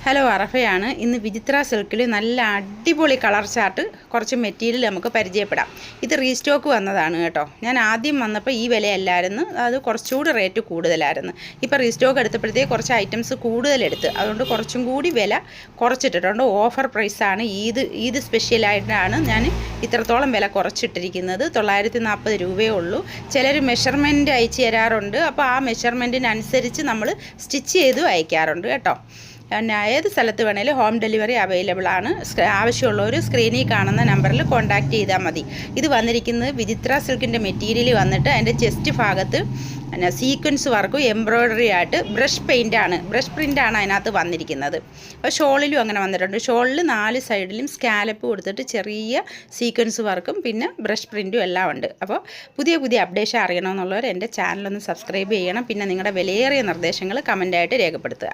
Hello അറഫയാണ്. ഇന്ന് വിചിത്ര സിൽക്കിൽ നല്ല അടിപൊളി കളർ ചാർട്ട് കുറച്ച് മെറ്റീരിയൽ നമുക്ക് പരിചയപ്പെടാം. ഇത് റീസ്റ്റോക്ക് വന്നതാണ് കേട്ടോ. ഞാൻ ആദ്യം വന്നപ്പോൾ ഈ വിലയല്ലായിരുന്നു, അത് കുറച്ചുകൂടി റേറ്റ് കൂടുതലായിരുന്നു. ഇപ്പോൾ റീസ്റ്റോക്ക് എടുത്തപ്പോഴത്തേക്ക് കുറച്ച് ഐറ്റംസ് കൂടുതലെടുത്ത്, അതുകൊണ്ട് കുറച്ചും കൂടി വില കുറച്ചിട്ടിട്ടുണ്ട്. ഓഫർ പ്രൈസാണ്. ഈദ് സ്പെഷ്യലായിട്ടാണ് ഞാൻ ഇത്രത്തോളം വില കുറച്ചിട്ടിരിക്കുന്നത്. 940 രൂപയേ ഉള്ളൂ. ചിലർ മെഷർമെൻറ്റ് അയച്ചു തരാറുണ്ട്. അപ്പോൾ ആ മെഷർമെൻറ്റിനനുസരിച്ച് നമ്മൾ സ്റ്റിച്ച് ചെയ്ത് അയക്കാറുണ്ട് കേട്ടോ. പിന്നെ ഏത് സ്ഥലത്ത് വേണേലും ഹോം ഡെലിവറി അവൈലബിൾ ആണ്. ആവശ്യമുള്ളവർ സ്ക്രീനിൽ കാണുന്ന നമ്പറിൽ കോൺടാക്റ്റ് ചെയ്താൽ മതി. ഇത് വന്നിരിക്കുന്നത് വിചിത്ര സിൽക്കിൻ്റെ മെറ്റീരിയൽ വന്നിട്ട് അതിൻ്റെ ചെസ്റ്റ് ഭാഗത്ത് പിന്നെ സീക്വൻസ് വർക്കും എംബ്രോയ്ഡറി ആയിട്ട് ബ്രഷ് പെയിൻ്റാണ്, ബ്രഷ് പ്രിൻ്റാണ് അതിനകത്ത് വന്നിരിക്കുന്നത്. അപ്പോൾ ഷോളിലും അങ്ങനെ വന്നിട്ടുണ്ട്. ഷോളിൽ 4 സൈഡിലും സ്കാലപ്പ് കൊടുത്തിട്ട് ചെറിയ സീക്വൻസ് വർക്കും പിന്നെ ബ്രഷ് പ്രിൻറ്റും എല്ലാം ഉണ്ട്. അപ്പോൾ പുതിയ അപ്ഡേഷൻ അറിയണമെന്നുള്ളവർ എൻ്റെ ചാനലൊന്ന് സബ്സ്ക്രൈബ് ചെയ്യണം. പിന്നെ നിങ്ങളുടെ വിലയേറിയ നിർദ്ദേശങ്ങൾ കമൻറ്റായിട്ട് രേഖപ്പെടുത്തുക.